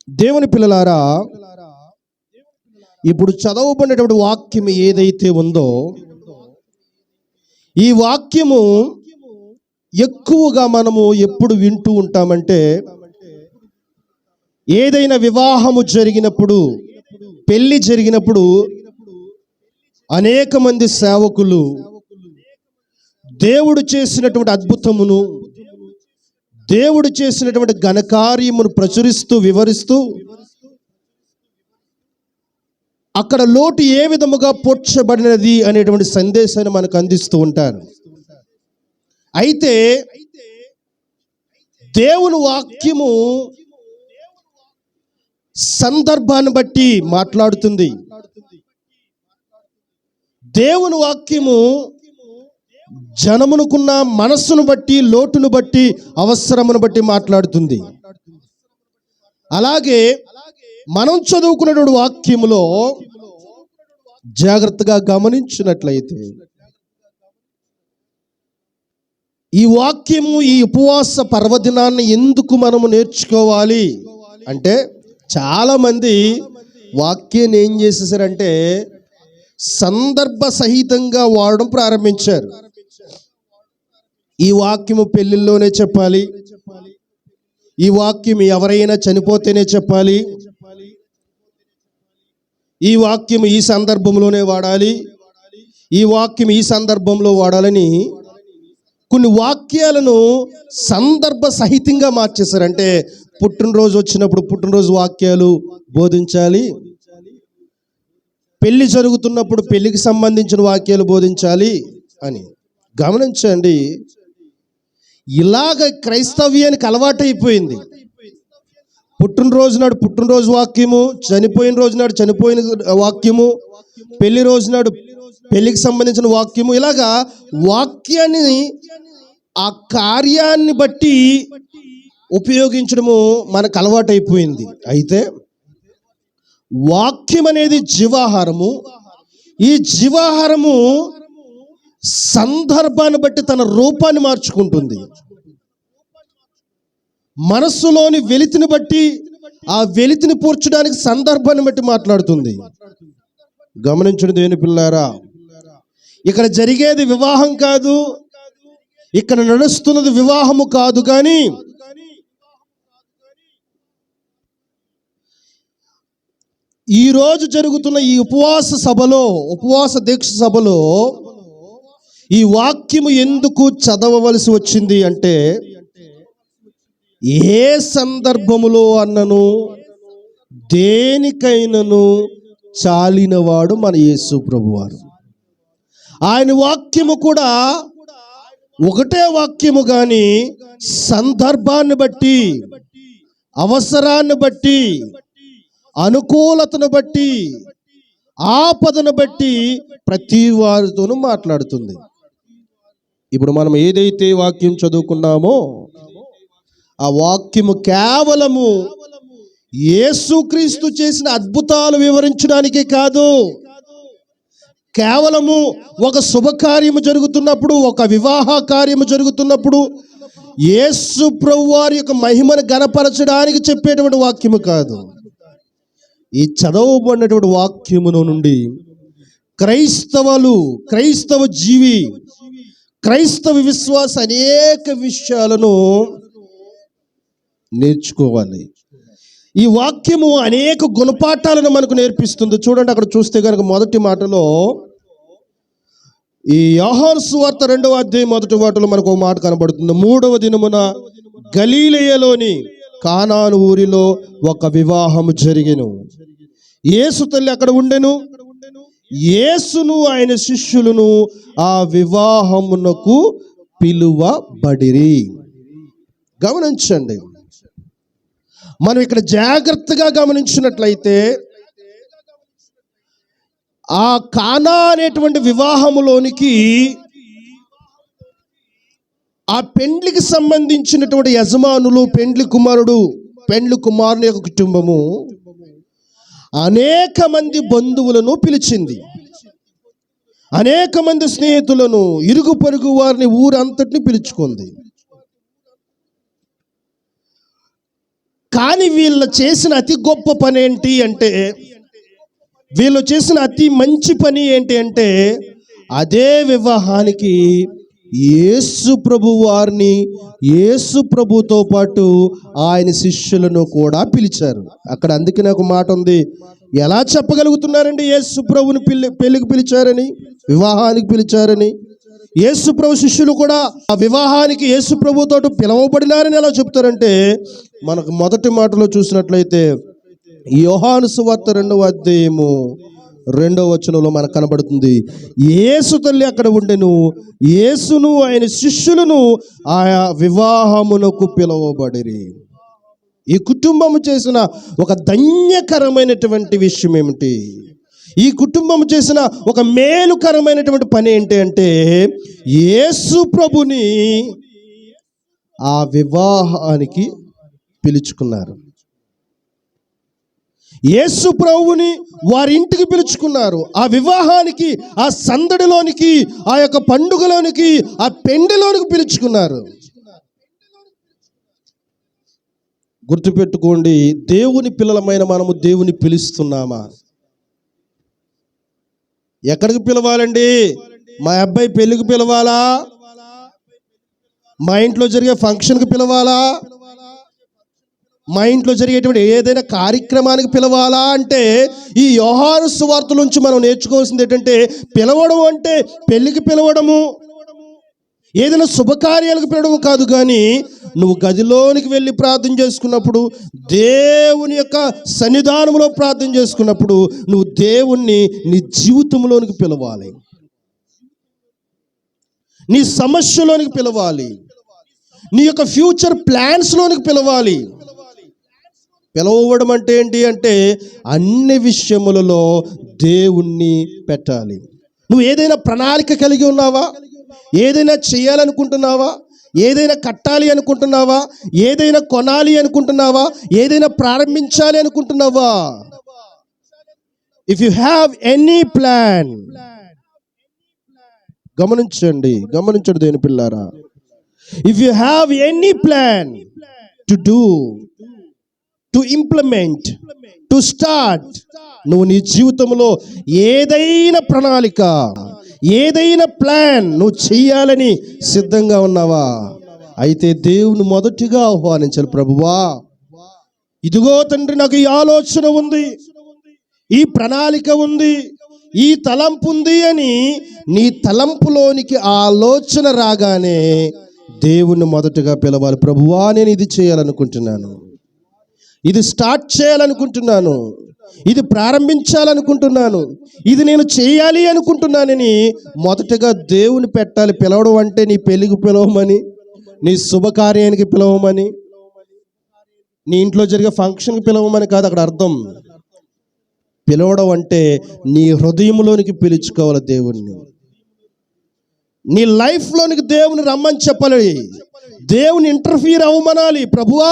దేవుని పిల్లలారా, ఇప్పుడు చదవబడినటువంటి వాక్యం ఏదైతే ఉందో, ఈ వాక్యము ఎక్కువగా మనము ఎప్పుడు వింటూ ఉంటామంటే, ఏదైనా వివాహము జరిగినప్పుడు, పెళ్లి జరిగినప్పుడు అనేక మంది సేవకులు దేవుడు చేసినటువంటి అద్భుతమును, దేవుడు చేసినటువంటి ఘనకార్యమును ప్రచురిస్తూ వివరిస్తూ అక్కడ లోటు ఏ విధముగా పోడ్చబడినది అనేటువంటి సందేశాన్ని మనకు అందిస్తూ ఉంటారు. అయితే దేవుని వాక్యము సందర్భాన్ని బట్టి మాట్లాడుతుంది. దేవుని వాక్యము జనమునుకున్న మనస్సును బట్టి, లోటును బట్టి, అవసరమును బట్టి మాట్లాడుతుంది. అలాగే మనం చదువుకున్నటువంటి వాక్యములో జాగ్రత్తగా గమనించినట్లయితే, ఈ వాక్యము, ఈ ఉపవాస పర్వదినాన్ని ఎందుకు మనము నేర్చుకోవాలి అంటే, చాలా మంది వాక్యాన్ని ఏం చేసేసారంటే సందర్భ సహితంగా వాడడం ప్రారంభించారు. ఈ వాక్యము పెళ్లిల్లోనే చెప్పాలి, ఈ వాక్యం ఎవరైనా చనిపోతేనే చెప్పాలి, ఈ వాక్యం ఈ సందర్భంలోనే వాడాలి, ఈ వాక్యం ఈ సందర్భంలో వాడాలని కొన్ని వాక్యాలను సందర్భ సహితంగా మార్చేశారంటే, పుట్టినరోజు వచ్చినప్పుడు పుట్టినరోజు వాక్యాలు బోధించాలి, పెళ్లి జరుగుతున్నప్పుడు పెళ్లికి సంబంధించిన వాక్యాలు బోధించాలి అని. గమనించండి, ఇలాగ క్రైస్తవ్యానికి అలవాటైపోయింది. పుట్టినరోజు నాడు పుట్టినరోజు వాక్యము, చనిపోయిన రోజు నాడు చనిపోయిన వాక్యము, పెళ్లి రోజు నాడు పెళ్లికి సంబంధించిన వాక్యము, ఇలాగా వాక్యాన్ని ఆ కార్యాన్ని బట్టి ఉపయోగించడము మనకు అలవాటైపోయింది. అయితే వాక్యం అనేది జీవాహారము. ఈ జీవాహారము సందర్భాన్ని బట్టి తన రూపాన్ని మార్చుకుంటుంది. మనస్సులోని వెలితిని బట్టి, ఆ వెలితిని పూడ్చడానికి సందర్భాన్ని బట్టి మాట్లాడుతుంది. గమనించండి దేవుని పిల్లారా, ఇక్కడ జరిగేది వివాహం కాదు, ఇక్కడ నడుస్తున్నది వివాహము కాదు, కానీ ఈరోజు జరుగుతున్న ఈ ఉపవాస సభలో, ఉపవాస దీక్ష సభలో ఈ వాక్యము ఎందుకు చదవవలసి వచ్చింది అంటే, ఏ సందర్భములో అన్నను దేనికైనను చాలినవాడు మన యేసు ప్రభువారు. ఆయన వాక్యము కూడా ఒకటే వాక్యము, కానీ సందర్భాన్ని బట్టి, అవసరాన్ని బట్టి, అనుకూలతను బట్టి, ఆపదను బట్టి ప్రతి వారితోనూ మాట్లాడుతుంది. ఇప్పుడు మనం ఏదైతే వాక్యం చదువుకున్నామో ఆ వాక్యము కేవలము యేసుక్రీస్తు చేసిన అద్భుతాలు వివరించడానికి కాదు, కేవలము ఒక శుభకార్యము జరుగుతున్నప్పుడు, ఒక వివాహ కార్యము జరుగుతున్నప్పుడు యేసు ప్రభువారి యొక్క మహిమను గణపరచడానికి చెప్పేటువంటి వాక్యము కాదు. ఈ చదవబడినటువంటి వాక్యమును నుండి క్రైస్తవ జీవి, క్రైస్తవ విశ్వాస అనేక విషయాలను నేర్చుకోవాలి. ఈ వాక్యము అనేక గుణపాఠాలను మనకు నేర్పిస్తుంది. చూడండి, అక్కడ చూస్తే కనుక మొదటి మాటలో, ఈ యోహాను సువార్త 2వ అధ్యాయం మొదటి మాటలో మనకు ఒక మాట కనబడుతుంది. 3వ దినమున గలీలయలోని కానాను ఊరిలో ఒక వివాహము జరిగెను. యేసు తల్లి అక్కడ ఉండెను. యేసును ఆయన శిష్యులను ఆ వివాహమునకు పిలువబడిరి. గమనించండి, మనం ఇక్కడ జాగ్రత్తగా గమనించినట్లయితే, ఆ కానా అనేటువంటి వివాహములోనికి ఆ పెండ్లికి సంబంధించినటువంటి యజమానులు, పెండ్లి కుమారుడు, పెండ్లి కుమారుని యొక్క కుటుంబము అనేక మంది బంధువులను పిలిచింది. అనేక మంది స్నేహితులను, ఇరుగు పొరుగు వారిని, ఊరంతటిని పిలుచుకుంది. కానీ వీళ్ళు చేసిన అతి గొప్ప పని ఏంటి అంటే, వీళ్ళు చేసిన అతి మంచి పని ఏంటి అంటే, అదే వివాహానికి యేసు ప్రభు వారిని, యేసు ప్రభుతో పాటు ఆయన శిష్యులను కూడా పిలిచారు. అక్కడ అందుకనే ఒక మాట ఉంది, ఎలా చెప్పగలుగుతున్నారండి యేసు ప్రభుని పెళ్లికి పిలిచారని, వివాహానికి పిలిచారని? యేసు ప్రభు శిష్యులు కూడా ఆ వివాహానికి యేసు ప్రభుతో పిలవబడినారని ఎలా చెప్తారంటే, మనకు మొదటి మాటలో చూసినట్లయితే యోహాను సువార్త 2వ అధ్యాయము 2వ వచనంలో మనకు కనబడుతుంది, యేసు తల్లి అక్కడ ఉండెను, యేసును ఆయన శిష్యులను ఆయా వివాహమునకు పిలవబడిరి. ఈ కుటుంబం చేసిన ఒక ధన్యకరమైనటువంటి విషయం ఏమిటి? ఈ కుటుంబం చేసిన ఒక మేలుకరమైనటువంటి పని ఏంటి అంటే, యేసు ప్రభుని ఆ వివాహానికి పిలుచుకున్నారు. యేసు ప్రభువుని వారి ఇంటికి పిలుచుకున్నారు. ఆ వివాహానికి, ఆ సందడిలోనికి, ఆ యొక్క పండుగలోనికి, ఆ పెండిలోనికి పిలుచుకున్నారు. గుర్తుపెట్టుకోండి, దేవుని పిల్లలమైన మనము దేవుని పిలుస్తున్నామా? ఎక్కడికి పిలవాలండి? మా అబ్బాయి పెళ్ళికి పిలవాలా? మా ఇంట్లో జరిగే ఫంక్షన్కి పిలవాలా? మా ఇంట్లో జరిగేటువంటి ఏదైనా కార్యక్రమానికి పిలవాలా? అంటే ఈ యోహాను సువార్త నుంచి మనం నేర్చుకోవాల్సింది ఏంటంటే, పిలవడం అంటే పెళ్ళికి పిలవడము, ఏదైనా శుభకార్యాలకు పిలవడం కాదు. కానీ నువ్వు గదిలోనికి వెళ్ళి ప్రార్థన చేసుకున్నప్పుడు, దేవుని యొక్క సన్నిధానంలో ప్రార్థన చేసుకున్నప్పుడు, నువ్వు దేవుణ్ణి నీ జీవితంలోనికి పిలవాలి, నీ సమస్యలోనికి పిలవాలి, నీ యొక్క ఫ్యూచర్ ప్లాన్స్లోనికి పిలవాలి. పిలవడం అంటే ఏంటి అంటే, అన్ని విషయములలో దేవుణ్ణి పెట్టాలి. నువ్వు ఏదైనా ప్రణాళిక కలిగి ఉన్నావా? ఏదైనా చేయాలనుకుంటున్నావా? ఏదైనా కట్టాలి అనుకుంటున్నావా? ఏదైనా కొనాలి అనుకుంటున్నావా? ఏదైనా ప్రారంభించాలి అనుకుంటున్నావా? If you have any plan, గమనించండి దేని పిల్లారా, if you have any plan to do, to implement, to start, నువ్వు నీ జీవితంలో ఏదైనా ప్రణాళిక, ఏదైనా ప్లాన్ నువ్వు చెయ్యాలని సిద్ధంగా ఉన్నావా? అయితే దేవుని మొదటిగా ఆహ్వానించాలి. ప్రభువా, ఇదిగో తండ్రి, నాకు ఈ ఆలోచన ఉంది, ఈ ప్రణాళిక ఉంది, ఈ తలంపు ఉంది అని నీ తలంపులోనికి ఆలోచన రాగానే దేవుణ్ణి మొదటగా పిలవాలి. ప్రభువా, నేను ఇది చేయాలనుకుంటున్నాను, ఇది స్టార్ట్ చేయాలనుకుంటున్నాను, ఇది ప్రారంభించాలనుకుంటున్నాను, ఇది నేను చేయాలి అనుకుంటున్నానని మొదటగా దేవుని పెట్టాలి. పిలవడం అంటే నీ పెళ్ళికి పిలవమని, నీ శుభకార్యానికి పిలవమని, నీ ఇంట్లో జరిగే ఫంక్షన్కి పిలవమని కాదు అక్కడ అర్థం. పిలవడం అంటే నీ హృదయంలోనికి పిలుచుకోవాలి దేవుణ్ణి, నీ లైఫ్లోనికి దేవుని రమ్మని చెప్పాలి, దేవుని ఇంటర్ఫీర్ అవ్వమనాలి. ప్రభువా,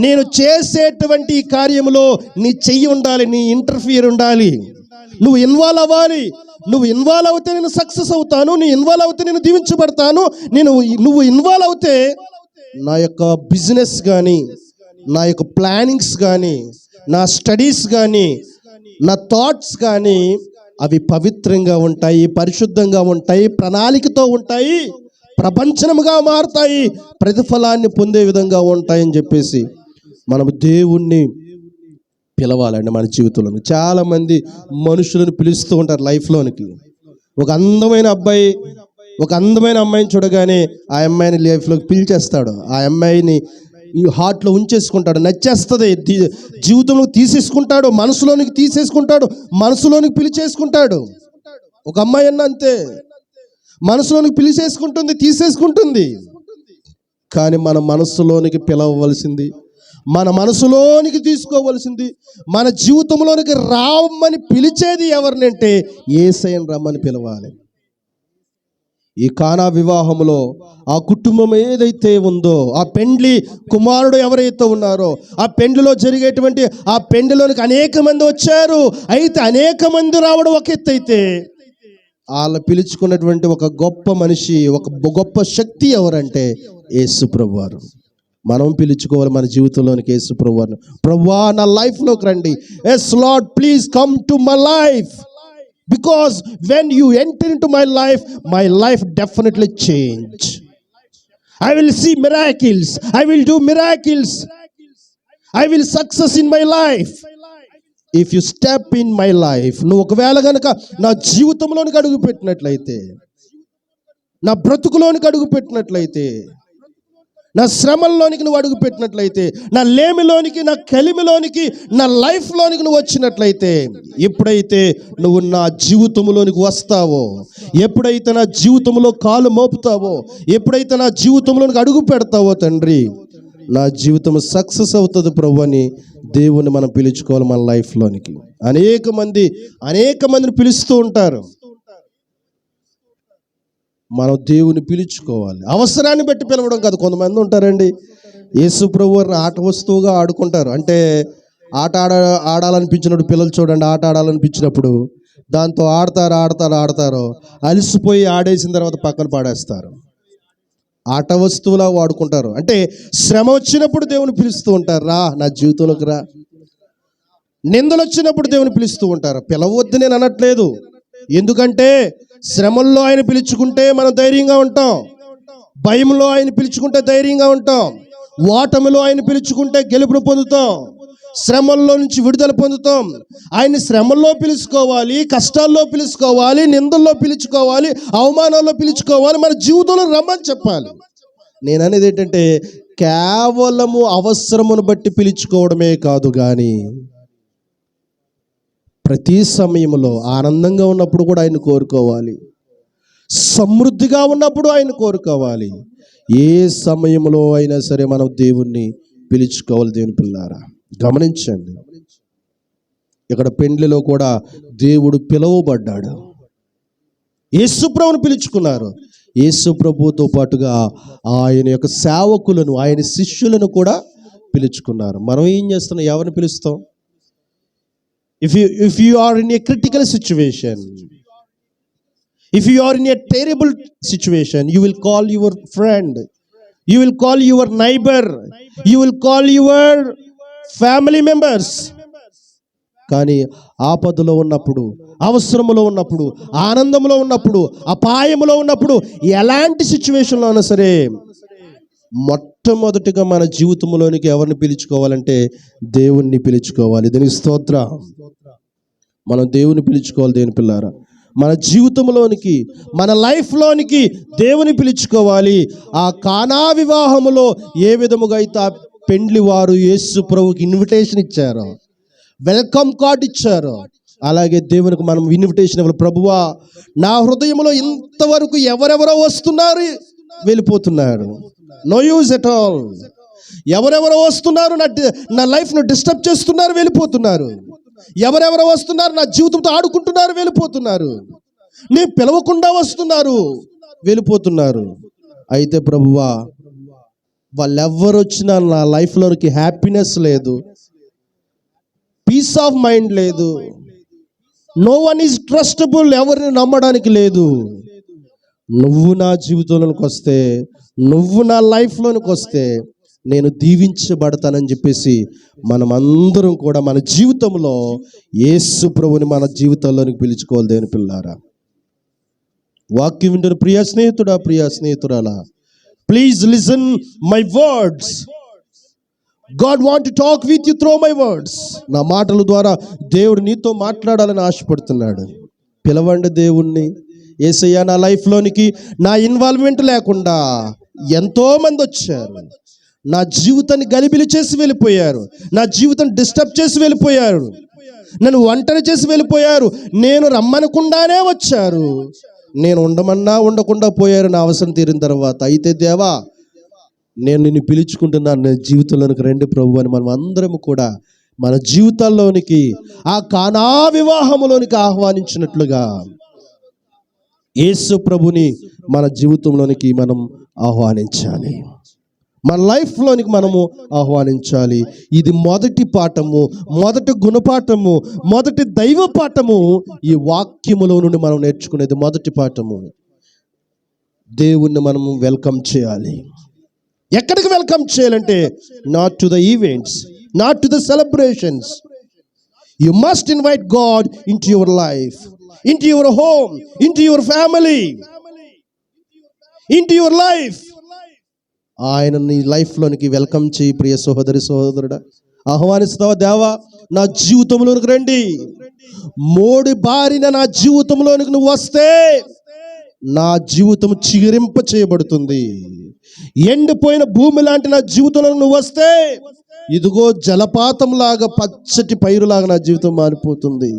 నేను చేసేటువంటి ఈ కార్యములో నీ చెయ్యి ఉండాలి, నీ ఇంటర్ఫీర్ ఉండాలి, నువ్వు ఇన్వాల్వ్ అవ్వాలి. నువ్వు ఇన్వాల్వ్ అవుతే నేను సక్సెస్ అవుతాను, నీ ఇన్వాల్వ్ అవుతే నేను దీవించబడతాను. నువ్వు ఇన్వాల్వ్ అవుతే నా యొక్క బిజినెస్ కానీ, నా యొక్క ప్లానింగ్స్ కానీ, నా స్టడీస్ కానీ, నా థాట్స్ కానీ అవి పవిత్రంగా ఉంటాయి, పరిశుద్ధంగా ఉంటాయి, ప్రణాళికతో ఉంటాయి, ప్రపంచముగా మారుతాయి, ప్రతిఫలాన్ని పొందే విధంగా ఉంటాయని చెప్పేసి మనం దేవుణ్ణి పిలవాలండి. మన జీవితంలో చాలామంది మనుషులను పిలుస్తూ ఉంటారు లైఫ్లోనికి. ఒక అందమైన అబ్బాయి, ఒక అందమైన అమ్మాయిని చూడగానే ఆ అమ్మాయిని లైఫ్లోకి పిలిచేస్తాడు, ఆ అమ్మాయిని ఈ హార్ట్లో ఉంచేసుకుంటాడు, నచ్చేస్తుంది, జీవితంలో తీసేసుకుంటాడు, మనసులోనికి తీసేసుకుంటాడు, మనసులోనికి పిలిచేసుకుంటాడు. ఒక అమ్మాయి అన్న అంతే, మనసులోనికి పిలిచేసుకుంటుంది, తీసేసుకుంటుంది. కానీ మన మనసులోనికి పిలవవలసింది, మన మనసులోనికి తీసుకోవలసింది, మన జీవితంలోనికి రామని పిలిచేది ఎవరినంటే యేసయ్యను రమ్మని పిలవాలి. ఈ కానా వివాహంలో ఆ కుటుంబం ఏదైతే ఉందో, ఆ పెండ్లి కుమారుడు ఎవరైతే ఉన్నారో, ఆ పెండ్లిలో జరిగేటువంటి ఆ పెండ్లిలోనికి అనేక మంది వచ్చారు. అయితే అనేక మంది రావడం ఒక ఎత్తు అయితే, వాళ్ళు పిలుచుకున్నటువంటి ఒక గొప్ప మనిషి, ఒక గొప్ప శక్తి ఎవరంటే యేసు ప్రభువారు. మనం పిలుచుకోవాలి మన జీవితంలోనికి యేసు ప్రభువాను. ప్రభువా నా లైఫ్లోకి రండి. Yes Lord, please come to my life, because when you enter into my life definitely change. I will see miracles. I will do miracles. I will success in my life. If you step in my life, నువ్వు ఒకవేళ కనుక నా జీవితంలోనికి అడుగు పెట్టినట్లయితే, నా బ్రతుకులోనికి అడుగు పెట్టినట్లయితే, నా శ్రమల్లోనికి నువ్వు అడుగు పెట్టినట్లయితే, నా లేమిలోనికి, నా కలిమిలోనికి, నా లైఫ్లోనికి నువ్వు వచ్చినట్లయితే, ఎప్పుడైతే నువ్వు నా జీవితంలోనికి వస్తావో, ఎప్పుడైతే నా జీవితంలో కాలు మోపుతావో, ఎప్పుడైతే నా జీవితంలోనికి అడుగు పెడతావో తండ్రి, నా జీవితం సక్సెస్ అవుతుంది ప్రభు అని దేవుని మనం పిలుచుకోవాలి మన లైఫ్లోనికి. అనేక మందిని పిలుస్తూ ఉంటారు. మనం దేవుని పిలుచుకోవాలి. అవసరాన్ని బట్టి పిలవడం కాదు. కొంతమంది ఉంటారండి, యేసు ప్రభువుని ఆట వస్తువుగా ఆడుకుంటారు. అంటే ఆట ఆడాలనిపించినప్పుడు, పిల్లలు చూడండి, ఆట ఆడాలనిపించినప్పుడు దాంతో ఆడతారు, అలసిపోయి ఆడేసిన తర్వాత పక్కన పాడేస్తారు. ఆట వస్తువులా వాడుకుంటారు. అంటే శ్రమ వచ్చినప్పుడు దేవుని పిలుస్తూ ఉంటారు, రా నా జీవితంలోకి రా. నిందలు వచ్చినప్పుడు దేవుని పిలుస్తూ ఉంటారు. పిలవద్దు నేను అనట్లేదు, ఎందుకంటే శ్రమల్లో ఆయన పిలుచుకుంటే మనం ధైర్యంగా ఉంటాం, భయంలో ఆయన పిలుచుకుంటే ధైర్యంగా ఉంటాం, ఓటమిలో ఆయన పిలుచుకుంటే గెలుపును పొందుతాం, శ్రమల్లో నుంచి విడుదల పొందుతాం. ఆయన శ్రమల్లో పిలుచుకోవాలి, కష్టాల్లో పిలుచుకోవాలి, నిందల్లో పిలుచుకోవాలి, అవమానాల్లో పిలుచుకోవాలి, మన జీవితంలో రమ్మని చెప్పాలి. నేను అనేది ఏంటంటే కేవలము అవసరమును బట్టి పిలుచుకోవడమే కాదు, కానీ ప్రతి సమయంలో ఆనందంగా ఉన్నప్పుడు కూడా ఆయన కోరుకోవాలి, సమృద్ధిగా ఉన్నప్పుడు ఆయన కోరుకోవాలి. ఏ సమయంలో అయినా సరే మనం దేవుణ్ణి పిలుచుకోవాలి. దేవుని పిల్లారా గమనించండి, ఇక్కడ పెండ్లిలో కూడా దేవుడు పిలువబడ్డాడు. యేసు ప్రభువును పిలుచుకున్నారు. యేసు ప్రభువుతో పాటుగా ఆయన యొక్క సేవకులను, ఆయన శిష్యులను కూడా పిలుచుకున్నారు. మనం ఏం చేస్తున్నాం? ఎవరిని పిలుస్తాం? If you are in a critical situation, if you are in a terrible situation, you will call your friend, you will call your neighbor, you will call your family members. కానీ ఆపదలో ఉన్నప్పుడు, అవసరంలో ఉన్నప్పుడు, ఆనందంలో ఉన్నప్పుడు, అపాయంలో ఉన్నప్పుడు, ఎలాంటి సిచ్యువేషన్లో అయినా సరే మొట్టమొదటిగా మన జీవితంలోనికి ఎవరిని పిలుచుకోవాలంటే దేవుణ్ణి పిలుచుకోవాలి. దీనికి స్తోత్రం. మనం దేవుని పిలుచుకోవాలి. దేవుని పిల్లారా, మన జీవితంలోనికి, మన లైఫ్లోనికి దేవుని పిలుచుకోవాలి. ఆ కానా వివాహములో ఏ విధముగా అయితే ఆ పెండ్లి వారు యేసు ప్రభువుకి ఇన్విటేషన్ ఇచ్చారో, వెల్కమ్ కార్డ్ ఇచ్చారో, అలాగే దేవునికి మనం ఇన్విటేషన్ ఇవ్వాలి. ప్రభువా, నా హృదయంలో ఇంతవరకు ఎవరెవరో వస్తున్నారు, వెళ్ళిపోతున్నారు, నో యూజ్ ఎట్ ఆల్. ఎవరెవరో వస్తున్నారు, నా లైఫ్ను డిస్టర్బ్ చేస్తున్నారు, వెళ్ళిపోతున్నారు. ఎవరెవరో వస్తున్నారు, నా జీవితంతో ఆడుకుంటున్నారు, వెళ్ళిపోతున్నారు. నీ పిలవకుండా వస్తున్నారు, వెళ్ళిపోతున్నారు. అయితే ప్రభువా, వాళ్ళెవ్వరు వచ్చినా నా లైఫ్లోకి హ్యాపీనెస్ లేదు, పీస్ ఆఫ్ మైండ్ లేదు, నో వన్ ఈజ్ ట్రస్టబుల్, ఎవరిని నమ్మడానికి లేదు. నువ్వు నా జీవితంలోకి వస్తే, నువ్వు నా లైఫ్లోనికి వస్తే నేను దీవించబడతానని చెప్పేసి మనం అందరం కూడా మన జీవితంలో యేసు ప్రభువుని మన జీవితంలోనికి పిలుచుకోవాలి. దేవుని పిల్లారా, వాక్యం వింటున్న ప్రియ స్నేహితుడా, ప్రియ స్నేహితురాలా, please listen my words. God want to talk with you through my words. నా మాటల ద్వారా దేవుడు నీతో మాట్లాడాలని ఆశపడుతున్నాడు. పిలవండి దేవుణ్ణి. యేసయ్య, నా లైఫ్లోనికి నా ఇన్వాల్వ్మెంట్ లేకుండా ఎంతోమంది వచ్చారు, నా జీవితాన్ని గలిబిలి చేసి వెళ్ళిపోయారు, నా జీవితాన్ని డిస్టర్బ్ చేసి వెళ్ళిపోయారు, నన్ను ఒంటరి చేసి వెళ్ళిపోయారు, నేను రమ్మనకుండానే వచ్చారు, నేను ఉండమన్నా ఉండకుండా పోయారు నా అవసరం తీరిన తర్వాత. అయితే దేవా, నేను నిన్ను పిలుచుకుంటున్నాను, నా జీవితంలోనికి రండి ప్రభు అని మనం అందరం కూడా మన జీవితాల్లోనికి, ఆ కానా వివాహములోనికి ఆహ్వానించినట్లుగా యేసు ప్రభుని మన జీవితంలోనికి మనం ఆహ్వానించాలి, మన లైఫ్లోనికి మనము ఆహ్వానించాలి. ఇది మొదటి పాఠము, మొదటి గుణపాఠము, మొదటి దైవ పాఠము. ఈ వాక్యములో నుండి మనం నేర్చుకునేది మొదటి పాఠము. దేవుణ్ణి మనము వెల్కమ్ చేయాలి. ఎక్కడికి వెల్కమ్ చేయాలంటే not to the events, not to the celebrations. You must invite God in to your life, in to your home, in to your family, in to your life. ఆయన నీ లైఫ్లోనికి వెల్కమ్ చేయి ప్రియ సహోదరి సహోదరుడా. ఆహ్వానిస్తావా? దేవా నా జీవితంలోనికి రండి. మోడి బారిన నా జీవితంలోనికి నువ్వు వస్తే నా జీవితం చిగురింప చేయబడుతుంది. ఎండిపోయిన భూమి లాంటి నా జీవితంలో నువ్వు వస్తే ఇదిగో జలపాతం లాగా పచ్చటి పైరులాగా నా జీవితం మారిపోతుంది.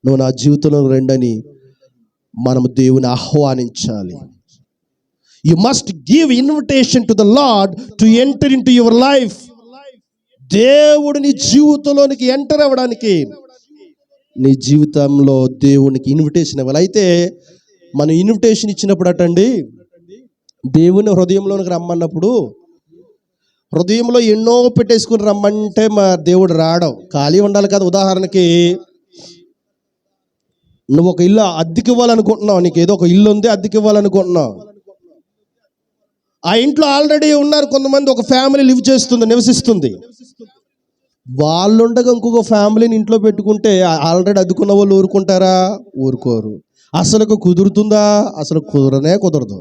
నువ్వు నా జీవితంలో రండని మనము దేవుని ఆహ్వానించాలి. You must give invitation to the Lord to enter into your life. దేవుడు నీ జీవితంలోనికి ఎంటర్ అవ్వడానికి నీ జీవితంలో దేవునికి ఇన్విటేషన్ ఇవ్వాలి. అయితే మనం ఇన్విటేషన్ ఇచ్చినప్పుడు అటండి, దేవుని హృదయంలోనికి రమ్మన్నప్పుడు హృదయంలో ఎన్నో పెట్టేసుకుని రమ్మంటే మా దేవుడు రావడం ఖాళీ ఉండాలి కదా. ఉదాహరణకి నువ్వు ఒక ఇల్లు అద్దెకి ఇవ్వాలనుకుంటున్నావు, నీకు ఏదో ఒక ఇల్లు ఉంది అద్దెకి ఇవ్వాలనుకుంటున్నావు. ఆ ఇంట్లో ఆల్రెడీ ఉన్నారు కొంతమంది, ఒక ఫ్యామిలీ నివసిస్తుంది. వాళ్ళు ఉండగా ఇంకొక ఫ్యామిలీని ఇంట్లో పెట్టుకుంటే ఆల్రెడీ అద్దుకున్న వాళ్ళు ఊరుకుంటారా? ఊరుకోరు. అసలు కుదురుతుందా? అసలు కుదరదు.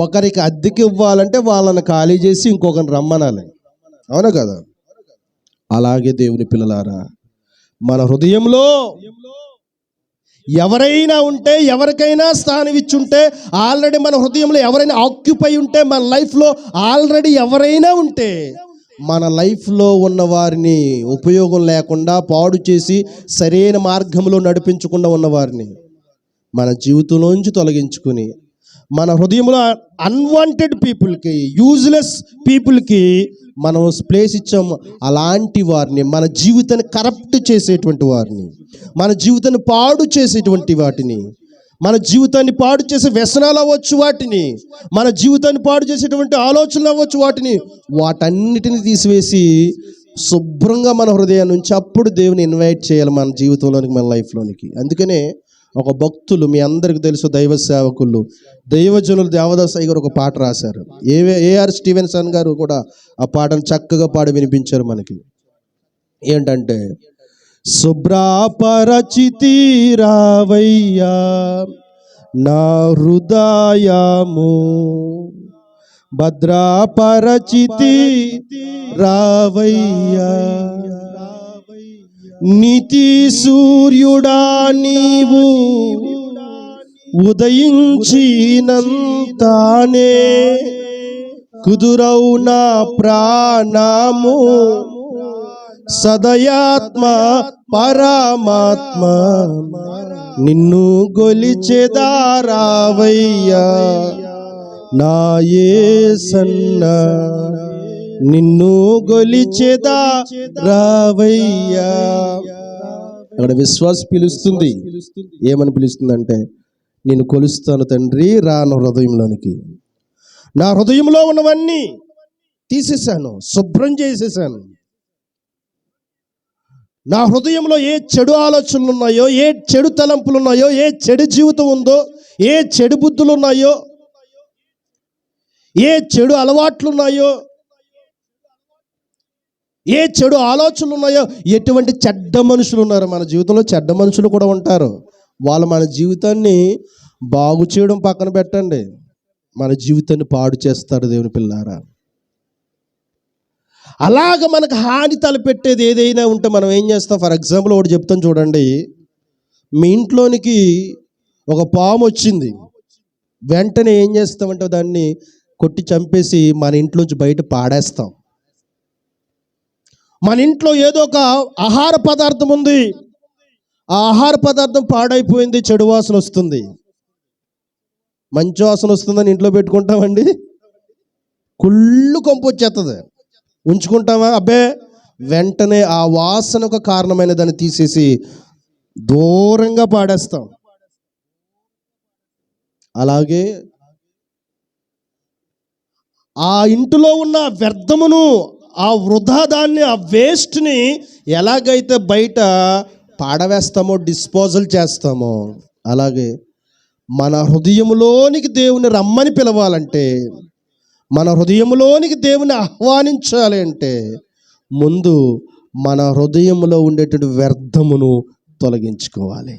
ఒకరికి అద్దెకి ఇవ్వాలంటే వాళ్ళని ఖాళీ చేసి ఇంకొకరిని రమ్మనాలి, అవునా కదా? అలాగే దేవుని పిల్లలారా, మన హృదయంలో ఎవరైనా ఉంటే, ఎవరికైనా స్థానం ఇచ్చుంటే, ఆల్రెడీ మన హృదయంలో ఎవరైనా ఆక్యుపై ఉంటే, మన లైఫ్లో ఆల్రెడీ ఎవరైనా ఉంటే, మన లైఫ్లో ఉన్న వారిని ఉపయోగం లేకుండా పాడు చేసి సరైన మార్గంలో నడిపించకుండా ఉన్నవారిని మన జీవితంలోంచి తొలగించుకుని, మన హృదయంలో అన్వాంటెడ్ పీపుల్కి, యూజ్లెస్ పీపుల్కి మనం ప్లేస్ ఇచ్చాము. అలాంటి వారిని, మన జీవితాన్ని కరప్ట్ చేసేటువంటి వారిని, మన జీవితాన్ని పాడు చేసేటువంటి వాటిని, మన జీవితాన్ని పాడు చేసే వ్యసనాలు అవ్వచ్చు, వాటిని మన జీవితాన్ని పాడు చేసేటువంటి ఆలోచనలు అవ్వచ్చు, వాటన్నిటిని తీసివేసి శుభ్రంగా మన హృదయం నుంచి అప్పుడు దేవుని ఇన్వైట్ చేయాలి మన జీవితంలోనికి, మన లైఫ్లోనికి. అందుకనే ఒక భక్తులు, మీ అందరికీ తెలుసు, దైవ సేవకులు, దైవజనులు దేవదాస్ అయ్య గారు ఒక పాట రాశారు. ఏఆర్ స్టీవెన్సన్ గారు కూడా ఆ పాటను చక్కగా పాడి వినిపించారు మనకి. ఏంటంటే, శుభ్రపరచితి రావయ్యా నా హృదయము, భద్రపరచితి రావయ్యా, నీతి సూర్యుడా నీవు ఉదయించినంతానే కుదురవు నా ప్రాణము, సదయాత్మ పరమాత్మ నిన్ను గొలిచెదారావయ్యా నా యేసన్న, నిన్ను గొలిచెదా రావయ్యా. అక్కడ విశ్వాస పిలుస్తుంది. ఏమని పిలుస్తుందంటే, నేను కొలుస్తాను తండ్రి, రాను హృదయంలోనికి. నా హృదయంలో ఉన్నవన్నీ తీసేశాను, శుభ్రం చేసేసాను. నా హృదయంలో ఏ చెడు ఆలోచనలు ఉన్నాయో, ఏ చెడు తలంపులు ఉన్నాయో, ఏ చెడు జీవితం ఉందో, ఏ చెడు బుద్ధులు ఉన్నాయో, ఏ చెడు అలవాట్లు ఉన్నాయో, ఏ చెడు ఆలోచనలు ఉన్నాయో, ఎటువంటి చెడ్డ మనుషులు ఉన్నారు మన జీవితంలో. చెడ్డ మనుషులు కూడా ఉంటారు. వాళ్ళు మన జీవితాన్ని బాగు చేయడం పక్కన పెట్టండి, మన జీవితాన్ని పాడు చేస్తారు దేవుని పిల్లారా. అలాగ మనకు హాని తలపెట్టేది ఏదైనా ఉంటే మనం ఏం చేస్తాం? ఫర్ ఎగ్జాంపుల్ ఒకటి చెప్తాను చూడండి. మీ ఇంట్లోనికి ఒక పాము వచ్చింది, వెంటనే ఏం చేస్తామంటే దాన్ని కొట్టి చంపేసి మన ఇంట్లోంచి బయట పాడేస్తాం. మన ఇంట్లో ఏదో ఒక ఆహార పదార్థం ఉంది, ఆ ఆహార పదార్థం పాడైపోయింది, చెడు వాసన వస్తుంది. మంచి వాసన వస్తుందని ఇంట్లో పెట్టుకుంటామండి? కుళ్ళు కొంపు వచ్చేస్తుంది. ఉంచుకుంటామా? అబ్బే, వెంటనే ఆ వాసనకు కారణమైన దాన్ని తీసేసి దూరంగా పాడేస్తాం. అలాగే ఆ ఇంటిలో ఉన్న వ్యర్థమును, ఆ వృధా దాన్ని, ఆ వేస్ట్ని ఎలాగైతే బయట పాడవేస్తామో, డిస్పోజల్ చేస్తామో, అలాగే మన హృదయంలోనికి దేవుని రమ్మని పిలవాలంటే మన హృదయంలోనికి దేవుని ఆహ్వానించాలి అంటే ముందు మన హృదయంలో ఉండేటువంటి వ్యర్థమును తొలగించుకోవాలి.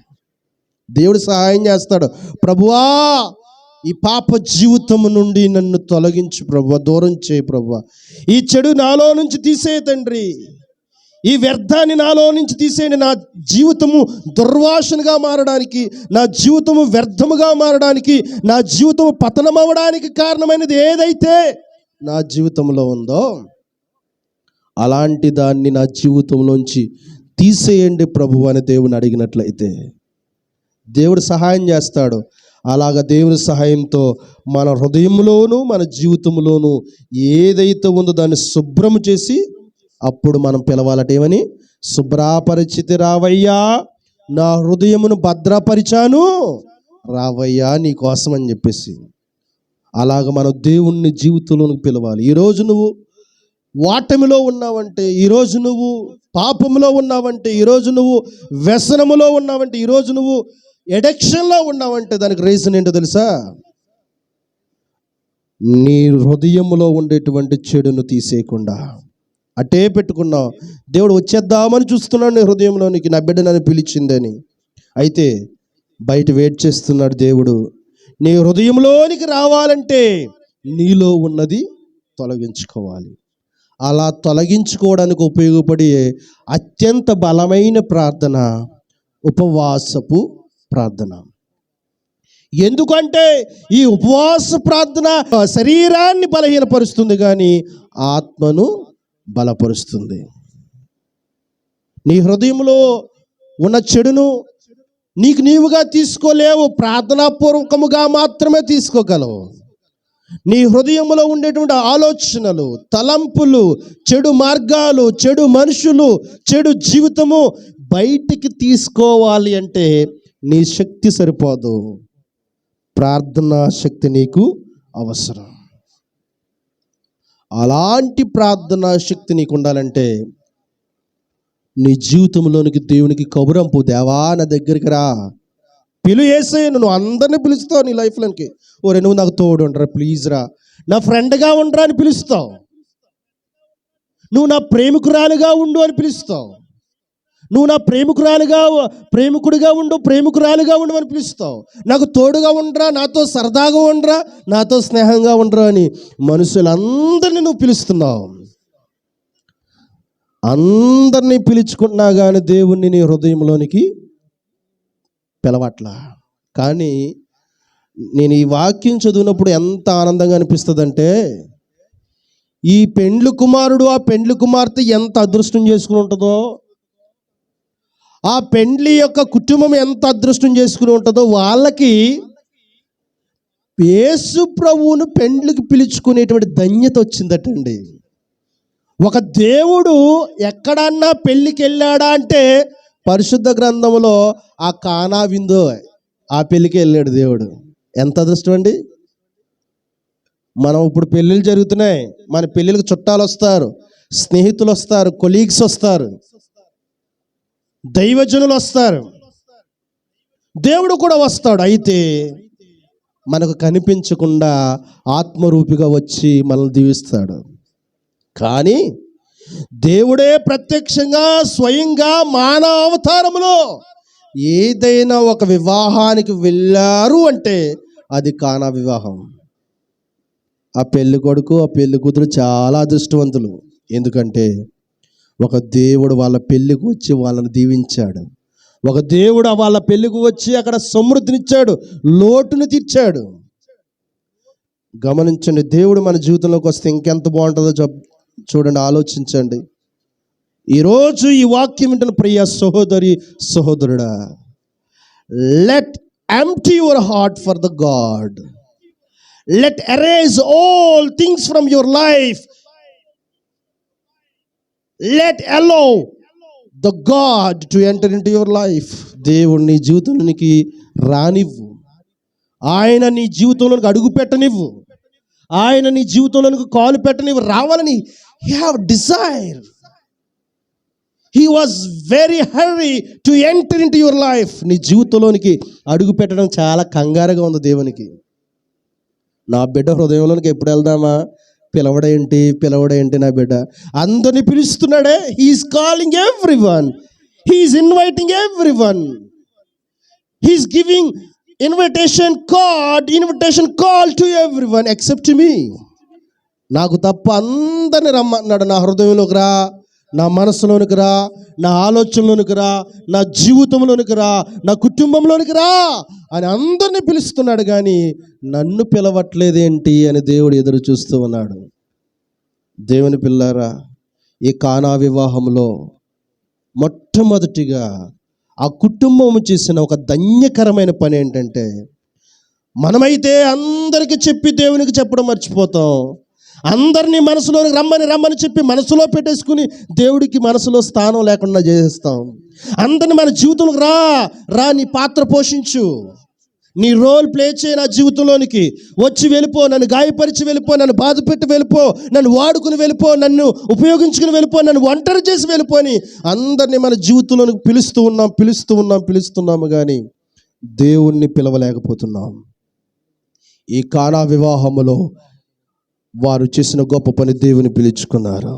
దేవుడు సహాయం చేస్తాడు. ప్రభువా, ఈ పాప జీవితము నుండి నన్ను తొలగించు ప్రభువా, దూరం చేయి ప్రభువా, ఈ చెడు నాలో నుంచి తీసేయి తండ్రి, ఈ వ్యర్థాన్ని నాలో నుంచి తీసేయండి. నా జీవితము దుర్వాసనగా మారడానికి, నా జీవితము వ్యర్థముగా మారడానికి, నా జీవితము పతనం అవ్వడానికి కారణమైనది ఏదైతే నా జీవితంలో ఉందో అలాంటి దాన్ని నా జీవితంలోంచి తీసేయండి ప్రభు అని దేవుని అడిగినట్లయితే దేవుడు సహాయం చేస్తాడు. అలాగ దేవుని సహాయంతో మన హృదయంలోనూ మన జీవితంలోనూ ఏదైతే ఉందో దాన్ని శుభ్రం చేసి అప్పుడు మనం పిలవాలట. ఏమని? శుభ్రపరిచితి రావయ్యా, నా హృదయమును భద్రపరిచాను రావయ్యా నీ కోసం అని చెప్పేసి అలాగ మనం దేవుణ్ణి జీవితంలోనికి పిలవాలి. ఈరోజు నువ్వు వాటమిలో ఉన్నావంటే, ఈరోజు నువ్వు పాపములో ఉన్నావంటే, ఈరోజు నువ్వు వ్యసనములో ఉన్నావంటే, ఈరోజు నువ్వు ఎడిక్షన్లో ఉన్నావంటే దానికి రీజన్ ఏంటో తెలుసా? నీ హృదయములో ఉండేటువంటి చెడును తీసేయకుండా అటే పెట్టుకున్నావు. దేవుడు వచ్చేద్దామని చూస్తున్నాడు నీ హృదయంలోనికి, నా బిడ్డ నన్ను పిలిచిందని. అయితే బయట వెయిట్ చేస్తున్నాడు దేవుడు. నీ హృదయంలోనికి రావాలంటే నీలో ఉన్నది తొలగించుకోవాలి. అలా తొలగించుకోవడానికి ఉపయోగపడే అత్యంత బలమైన ప్రార్థన ఉపవాసపు ప్రార్థన. ఎందుకంటే ఈ ఉపవాస ప్రార్థన శరీరాన్ని బలహీనపరుస్తుంది కానీ ఆత్మను బలపరుస్తుంది. నీ హృదయంలో ఉన్న చెడును నీకు నీవుగా తీసుకోలేవు, ప్రార్థనాపూర్వకముగా మాత్రమే తీసుకోగలవు. నీ హృదయంలో ఉండేటువంటి ఆలోచనలు, తలంపులు, చెడు మార్గాలు, చెడు మనుషులు, చెడు జీవితము బయటికి తీసుకోవాలి అంటే నీ శక్తి సరిపోదు, ప్రార్థనా శక్తి నీకు అవసరం. అలాంటి ప్రార్థనా శక్తి నీకు ఉండాలంటే నీ జీవితంలోనికి దేవునికి కబురంపు. దేవా, నా దగ్గరికి రా, పిలు యేసయ్య. నువ్వు అందరినీ పిలుస్తావు నీ లైఫ్లోనికి. ఓరే, నువ్వు నాకు తోడు ఉండరా, ప్లీజ్ రా, నా ఫ్రెండ్గా ఉండరా అని పిలుస్తావు. నువ్వు నా ప్రేమికురాలుగా ఉండు అని పిలుస్తావు. నువ్వు నా ప్రేమికుడిగా ఉండు, ప్రేమికురాలుగా ఉండు అని పిలుస్తావు. నాకు తోడుగా ఉండరా, నాతో సరదాగా ఉండరా, నాతో స్నేహంగా ఉండరా అని మనుషులందరినీ నువ్వు పిలుస్తున్నావు. అందరినీ పిలుచుకున్నా కానీ దేవుణ్ణి నీ హృదయంలోనికి పిలవట్లా. కానీ నేను ఈ వాక్యం చదివినప్పుడు ఎంత ఆనందంగా అనిపిస్తుందంటే, ఈ పెండ్లి కుమారుడు ఆ పెండ్లి కుమార్తె ఎంత అదృష్టం చేసుకుని ఉంటుందో, ఆ పెండ్లి యొక్క కుటుంబం ఎంత అదృష్టం చేసుకుని ఉంటుందో, వాళ్ళకి యేసు ప్రభువును పెండ్లికి పిలుచుకునేటువంటి ధన్యత వచ్చిందటండి. ఒక దేవుడు ఎక్కడన్నా పెళ్ళికి వెళ్ళాడా అంటే పరిశుద్ధ గ్రంథంలో ఆ కానా విందు ఆ పెళ్ళికి వెళ్ళాడు దేవుడు. ఎంత అదృష్టం అండి. మనం ఇప్పుడు పెళ్ళిళ్ళు జరుగుతున్నాయి, మన పెళ్ళిళ్ళకి చుట్టాలు వస్తారు, స్నేహితులు వస్తారు, కొలీగ్స్ వస్తారు, దైవజనులు వస్తారు, దేవుడు కూడా వస్తాడు. అయితే మనకు కనిపించకుండా ఆత్మరూపిగా వచ్చి మనల్ని దీవిస్తాడు. కానీ దేవుడే ప్రత్యక్షంగా స్వయంగా మానవ అవతారములో ఏదైనా ఒక వివాహానికి వెళ్ళారు అంటే అది కానా వివాహం. ఆ పెళ్లి కొడుకు ఆ పెళ్లి కూతురు చాలా అదృష్టవంతులు. ఎందుకంటే ఒక దేవుడు వాళ్ళ పెళ్లికి వచ్చి వాళ్ళని దీవించాడు. ఒక దేవుడు వాళ్ళ పెళ్లికి వచ్చి అక్కడ సమృద్ధినిచ్చాడు, లోటుని తీర్చాడు. గమనించండి, దేవుడు మన జీవితంలోకి వస్తే ఇంకెంత బాగుంటుందో చూడండి, ఆలోచించండి. ఈరోజు ఈ వాక్యం వింటున్న ప్రియ సహోదరి సహోదరుడా, let empty your heart for the God. Let erase all things from your life. Let allow the God to enter into your life. దేవుడు నీ జీవితంలోనికి రానివ్వు, ఆయన నీ జీవితంలోనికి అడుగు పెట్టనివ్వు, ఆయన నీ జీవితంలోనికి కాలు పెట్టనివ్వు. రావాలని he have desire. He was very hurry to enter into your life. నీ జీవితంలోనికి అడుగు పెట్టడం చాలా కంగారుగా ఉంది దేవునికి. నా బిడ్డ హృదయంలోనికి ఎప్పుడు వెళ్దామా? పిలవడేంటి నా బిడ్డ అందరిని పిలుస్తున్నాడే. He is calling everyone, he is inviting everyone, he is giving invitation call to everyone except me. నాకు తప్ప అందరిని రమ్మన్నాడు. నా హృదయంలోకి రా, నా మనసులోనికి రా, నా ఆలోచనలోనికి రా, నా జీవితంలోనికి రా, నా కుటుంబంలోనికి రా అని అందరినీ పిలుస్తున్నాడు. కానీ నన్ను పిలవట్లేదేంటి అని దేవుడు ఎదురు చూస్తూ ఉన్నాడు. దేవుని పిల్లారా, ఈ కానా వివాహంలో మొట్టమొదటిగా ఆ కుటుంబం చేసిన ఒక ధన్యకరమైన పని ఏంటంటే, మనమైతే అందరికీ చెప్పి దేవునికి చెప్పడం మర్చిపోతాం. అందరినీ మనసులోకి రమ్మని చెప్పి మనసులో పెట్టేసుకుని దేవుడికి మనసులో స్థానం లేకుండా చేసేస్తాం. అందరిని మన జీవితంలోకి రా, నీ పాత్ర పోషించు, నీ రోల్ ప్లే చేయి, నా జీవితంలోనికి వచ్చి వెళ్ళిపో, నన్ను గాయపరిచి వెళ్ళిపో, నన్ను బాధపెట్టి వెళ్ళిపో, నన్ను వాడుకుని వెళ్ళిపో, నన్ను ఉపయోగించుకుని వెళ్ళిపో, నన్ను ఒంటరి చేసి వెళ్ళిపో అని అందరినీ మన జీవితంలోనికి పిలుస్తున్నాము కానీ దేవుణ్ణి పిలవలేకపోతున్నాం. ఈ కానా వివాహములో వారు చేసిన గొప్ప పని, దేవుని పిలుచుకున్నారు.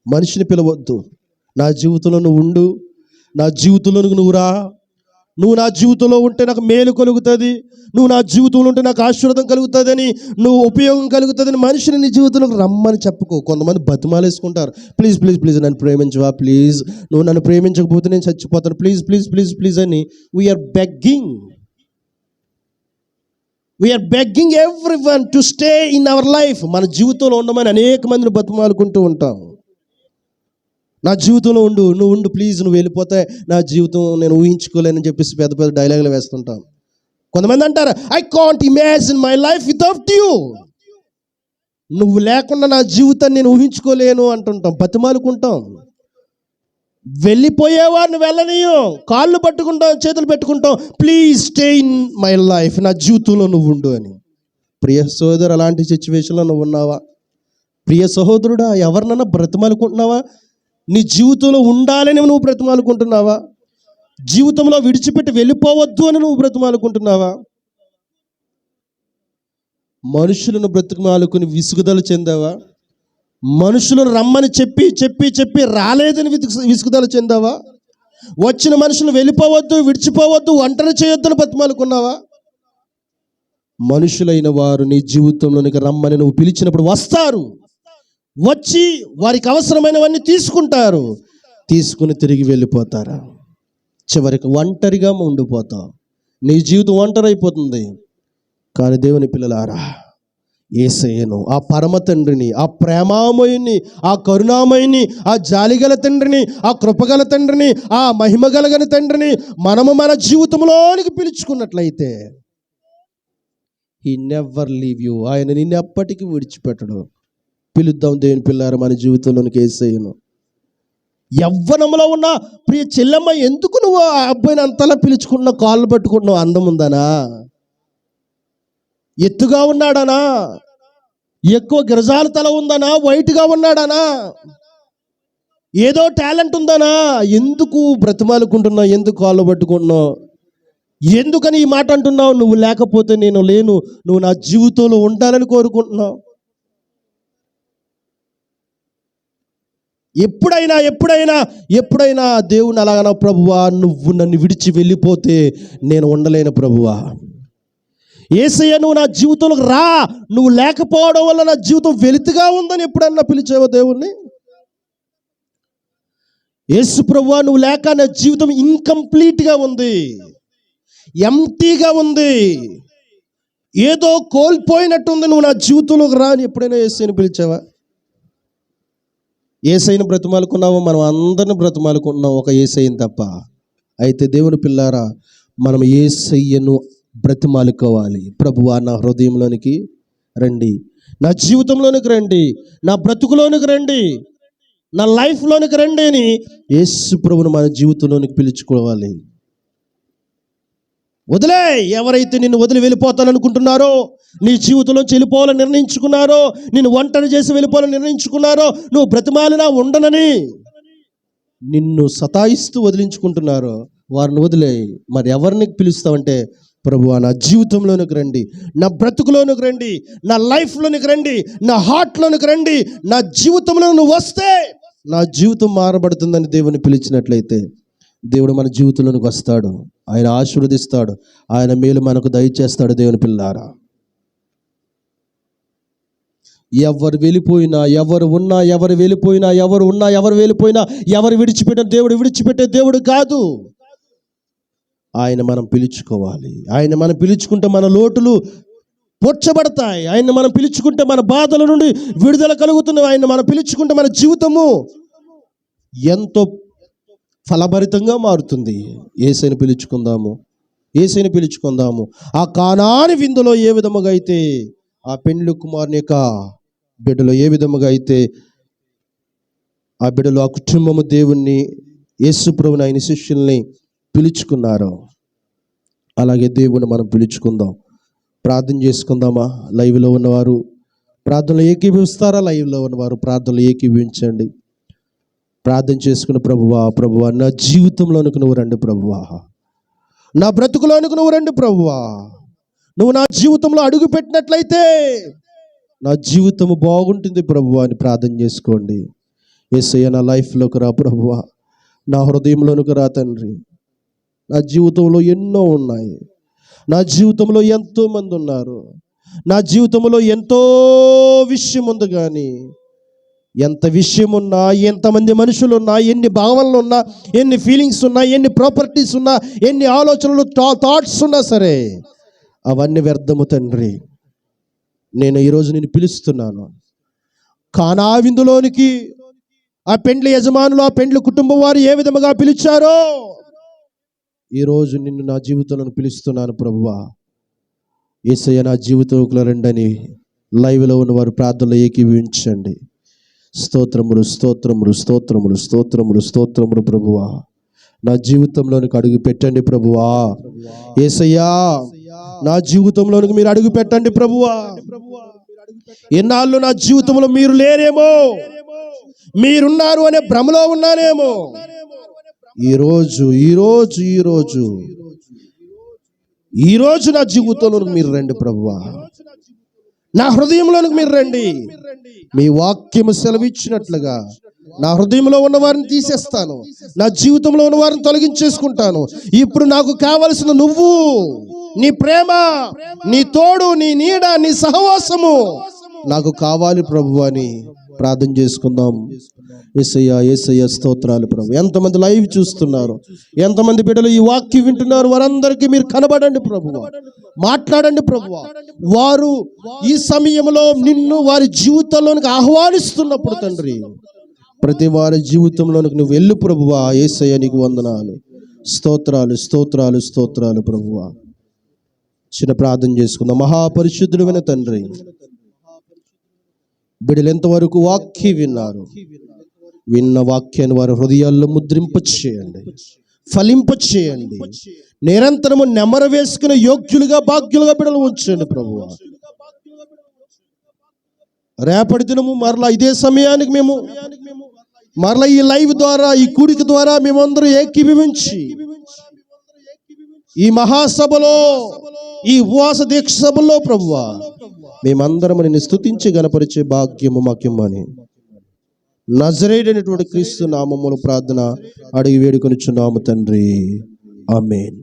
మనిషిని పిలవద్దు. నా జీవితంలో నువ్వు ఉండు, నా జీవితంలోనికి నువ్వు రా, నువ్వు నా జీవితంలో ఉంటే నాకు మేలు కలుగుతుంది, నువ్వు నా జీవితంలో ఉంటే నాకు ఆశీర్వాదం కలుగుతుందని, నువ్వు ఉపయోగం కలుగుతుందని మనిషిని నీ జీవితంలోకి రమ్మని చెప్పుకో. కొంతమంది బతిమాలేసుకుంటారు, ప్లీజ్ నన్ను ప్రేమించవా, ప్లీజ్ నువ్వు నన్ను ప్రేమించకపోతే నేను చచ్చిపోతాను, ప్లీజ్ అని. We're begging everyone to stay in our life. మన జీవితంలో ఉండమని అనేక మందిని బతిమాలుకుంటూ ఉంటాం. నా జీవితంలో నువ్వు ఉండు ప్లీజ్, నువ్వు వెళ్ళిపోతే నా జీవితం నేను ఊహించుకోలేనని చెప్పేసి పెద్ద పెద్ద డైలాగులు వేస్తుంటాం. కొంతమంది అంటారు, I can't imagine my life without you. నువ్వు లేకుండా నా జీవితాన్ని నేను ఊహించుకోలేను అంటుంటాం, బతిమాలుకుంటాం. వెళ్ళిపోయేవారిని వెళ్ళనీయం, కాళ్ళు పట్టుకుంటాం, చేతులు పెట్టుకుంటాం, please stay in my life, నా జీవితంలో నువ్వు ఉండు అని. ప్రియ సహోదరు, అలాంటి సిచ్యువేషన్లో నువ్వు ఉన్నావా? ప్రియ సహోదరుడా, ఎవరినన్నా బ్రతిమాలుకుంటున్నావా? నీ జీవితంలో ఉండాలని నువ్వు బ్రతిమాలుకుంటున్నావా? జీవితంలో విడిచిపెట్టి వెళ్ళిపోవద్దు అని నువ్వు బ్రతిమాలుకుంటున్నావా? మనుషులను బ్రతిమాలుకుని విసుగుదల చెందావా? మనుషులను రమ్మని చెప్పి రాలేదని విసుగుదల చెందావా? వచ్చిన మనుషులు వెళ్ళిపోవద్దు, విడిచిపోవద్దు, ఒంటరి చేయొద్దని బతిమాలుకున్నావా? మనుషులైన వారు నీ జీవితంలోనికి రమ్మని నువ్వు పిలిచినప్పుడు వస్తారు, వచ్చి వారికి అవసరమైనవన్నీ తీసుకుని తిరిగి వెళ్ళిపోతారు. చివరికి ఒంటరిగా ఉండిపోతావు, నీ జీవితం ఒంటరి అయిపోతుంది. కానీ దేవుని పిల్లలారా, యేసయ్యను, ఆ పరమ తండ్రిని, ఆ ప్రేమామయుని, ఆ కరుణామయుని, ఆ జాలిగల తండ్రిని, ఆ కృపగల తండ్రిని, ఆ మహిమగలగని తండ్రిని మనము మన జీవితంలోనికి పిలుచుకున్నట్లయితే హీ నెవర్ లీవ్ యూ. ఆయన నిన్ను ఎప్పటికీ విడిచిపెట్టడు. పిలుద్దాం దేవుని పిల్లారా మన జీవితంలోనికి యేసయ్యను. యవ్వనంలో ఉన్న ప్రియ చెల్లెమ్మ, ఎందుకు నువ్వు ఆ అబ్బాయిని అంతలా పిలుచుకుంటున్నావు? కాళ్ళు పట్టుకుంటున్నావు? అందం ఉందనా? ఎత్తుగా ఉన్నాడనా? ఎక్కువ గిరజాల తల ఉందనా? వైట్గా ఉన్నాడనా? ఏదో టాలెంట్ ఉందనా? ఎందుకు బ్రతిమాలుకుంటున్నావు? ఎందుకు కాళ్ళు పట్టుకుంటున్నావు? ఎందుకని ఈ మాట అంటున్నావు? నువ్వు లేకపోతే నేను లేను, నువ్వు నా జీవితంలో ఉండాలని కోరుకుంటున్నావు. ఎప్పుడైనా దేవుని అలాగనా, ప్రభువా నువ్వు నన్ను విడిచి వెళ్ళిపోతే నేను ఉండలేను ప్రభువా. యేసయ్య నువ్వు నా జీవితంలోకి రా, నువ్వు లేకపోవడం వల్ల నా జీవితం వెలితిగా ఉందని ఎప్పుడన్నా పిలిచావో దేవుణ్ణి? యేసు ప్రభువా నువ్వు లేక నా జీవితం ఇన్కంప్లీట్గా ఉంది, ఎంప్టీగా ఉంది, ఏదో కోల్పోయినట్టుంది, నువ్వు నా జీవితంలోకి రా అని ఎప్పుడైనా యేసయ్యని పిలిచావా? యేసయ్యను బ్రతిమాలుకున్నావు, మనం అందరిని బ్రతిమాలుకుంటున్నాం ఒక యేసయ్యని తప్ప. అయితే దేవుని పిల్లారా, మనం యేసయ్యను బ్రతిమాలుకోవాలి. ప్రభువా నా హృదయంలోనికి రండి, నా జీవితంలోనికి రండి, నా బ్రతుకులోనికి రండి, నా లైఫ్లోనికి రండి అని యేసు ప్రభువును మన జీవితంలోనికి పిలుచుకోవాలి. వదిలే, ఎవరైతే నిన్ను వదిలి వెళ్ళిపోతాననుకుంటున్నారో, నీ జీవితంలోంచి వెళ్ళిపోవాలని నిర్ణయించుకున్నారో, నిన్ను ఒంటరి చేసి వెళ్ళిపోవాలని నిర్ణయించుకున్నారో, నువ్వు బ్రతిమాలినా ఉండనని నిన్ను సతాయిస్తూ వదిలించుకుంటున్నారో వారిని వదిలే. మరి ఎవరిని పిలుస్తావంటే ప్రభువా నా జీవితంలోనికి రండి, నా బ్రతుకులోనికి రండి, నా లైఫ్లోనికి రండి, నా హార్ట్లోనికి రండి, నా జీవితంలో నువ్వు వస్తే నా జీవితం మారబడుతుందని దేవుని పిలిచినట్లయితే దేవుడు మన జీవితంలోనికి వస్తాడు, ఆయన ఆశీర్వదిస్తాడు, ఆయన మేలు మనకు దయచేస్తాడు. దేవుని పిల్లారా, ఎవరు వెళ్ళిపోయినా, ఎవరు ఉన్నా, ఎవరు వెళ్ళిపోయినా, ఎవరు ఉన్నా, ఎవరు వెళ్ళిపోయినా, ఎవరు విడిచిపెట్టిన దేవుడు విడిచిపెట్టే దేవుడు కాదు. ఆయన మనం పిలుచుకోవాలి. ఆయన మనం పిలుచుకుంటే మన లోటులు పూడ్చబడతాయి. ఆయన మనం పిలుచుకుంటే మన బాధల నుండి విడుదల కలుగుతుంది. ఆయన మనం పిలుచుకుంటే మన జీవితము ఎంతో ఫలభరితంగా మారుతుంది. యేసుని పిలుచుకుందాము, యేసుని పిలుచుకుందాము. ఆ కానాని విందులో ఏ విధముగా అయితే ఆ పెండ్లి కుమారుని యొక్క బిడ్డలో ఏ విధముగా అయితే ఆ బిడ్డలో ఆ కుటుంబము దేవుణ్ణి, యేసు ప్రభువుని, ఆయన శిష్యుల్ని పిలుచుకున్నారో అలాగే దేవుని మనం పిలుచుకుందాం. ప్రార్థన చేసుకుందామా? లైవ్లో ఉన్నవారు ప్రార్థనలో ఏకీభవిస్తారా? లైవ్లో ఉన్నవారు ప్రార్థనలో ఏకీభవించండి. ప్రార్థన చేసుకున్న ప్రభువా, ప్రభువా నా జీవితంలోనికి నువ్వు రండి ప్రభువా, నా బ్రతుకులోనికి నువ్వు రండి ప్రభువా. నువ్వు నా జీవితంలో అడుగు పెట్టినట్లయితే నా జీవితము బాగుంటుంది ప్రభువా అని ప్రార్థన చేసుకోండి. యేసయ్య నా లైఫ్లోకి రా ప్రభువా, నా హృదయంలోనికి రా తండ్రి. నా జీవితంలో ఎన్నో ఉన్నాయి, నా జీవితంలో ఎంతోమంది ఉన్నారు, నా జీవితంలో ఎంతో విషయం ఉంది. కానీ ఎంత విషయం ఉన్నా, ఎంతమంది మనుషులు ఉన్నా, ఎన్ని భావనలు ఉన్నా, ఎన్ని ఫీలింగ్స్ ఉన్నా, ఎన్ని ప్రాపర్టీస్ ఉన్నా, ఎన్ని ఆలోచనలు థాట్స్ ఉన్నా సరే అవన్నీ వ్యర్థము తండ్రి. నేను ఈరోజు నిన్ను పిలుస్తున్నాను. కానా విందులోనికి ఆ పెండ్లి యజమానులు, ఆ పెండ్లి కుటుంబం వారు ఏ విధముగా పిలిచారో ఈరోజు నిన్ను నా జీవితంలో పిలుస్తున్నాను ప్రభువా. యేసయ్య నా జీవితంలో రండని లైవ్లో ఉన్నవారు ప్రార్థనలో ఏకీభవించండి. స్తోత్రములు, స్తోత్రములు, స్తోత్రములు, స్తోత్రములు, స్తోత్రములు ప్రభువా. నా జీవితంలోనికి అడుగు పెట్టండి ప్రభువా. యేసయ్యా నా జీవితంలోనికి మీరు అడుగు పెట్టండి ప్రభువా. ఎన్నాళ్ళు నా జీవితంలో మీరు లేరేమో, మీరున్నారు అనే భ్రమలో ఉన్నానేమో. ఈరోజు నా జీవితంలోనికి మీరు రండి ప్రభువా. నా హృదయంలోనికి మీరు రండి. మీ వాక్యము సెలవిచ్చినట్లుగా నా హృదయంలో ఉన్న వారిని తీసేస్తాను, నా జీవితంలో ఉన్న వారిని తొలగించేసుకుంటాను. ఇప్పుడు నాకు కావలసిన నువ్వు, నీ ప్రేమ, నీ తోడు, నీ నీడ, నీ సహవాసము నాకు కావాలి ప్రభు అని ప్రార్థన చేసుకుందాం. యేసయ్యా, యేసయ్యా స్తోత్రాలు ప్రభు. ఎంతమంది లైవ్ చూస్తున్నారు, ఎంతమంది బిడ్డలు ఈ వాక్యం వింటున్నారు, వారందరికీ మీరు కనబడండి ప్రభువా, మాట్లాడండి ప్రభువా. వారు ఈ సమయంలో నిన్ను వారి జీవితంలోనికి ఆహ్వానిస్తున్నప్పుడు తండ్రి, ప్రతి వారి జీవితంలోనికి నువ్వు వెళ్ళు ప్రభువా. యేసయ్య నీకు వందనాలు, స్తోత్రాలు, స్తోత్రాలు, స్తోత్రాలు ప్రభువా. చిన్న ప్రార్థన చేసుకుందాం. మహాపరిశుద్ధుడైన తండ్రి, బిడ్డలు ఎంతవరకు వాక్యం విన్నారు, విన్న వాక్యాన్ని వారి హృదయాల్లో ముద్రింపచేయండి, ఫలింపచేయండి. నిరంతరము నెమరు వేసుకునే యోగ్యులుగా, భాగ్యులుగా బిడ్డలు ఉంచండి ప్రభువా. రేపటి దినము మరలా ఇదే సమయానికి మేము మరలా ఈ లైవ్ ద్వారా, ఈ కూడిక ద్వారా మేమందరూ ఏకీభవించి ఈ మహాసభలో, ఈ ఉపవాస దీక్ష సభలో ప్రభువా మేమందరం నిన్ను స్తుతించి గణపరిచే భాగ్యము మాకిమ్మని నజరేయుడైనటువంటి క్రీస్తు నామములో ప్రార్థన అడిగి వేడుకొనిచున్నాము తండ్రి. ఆమేన్.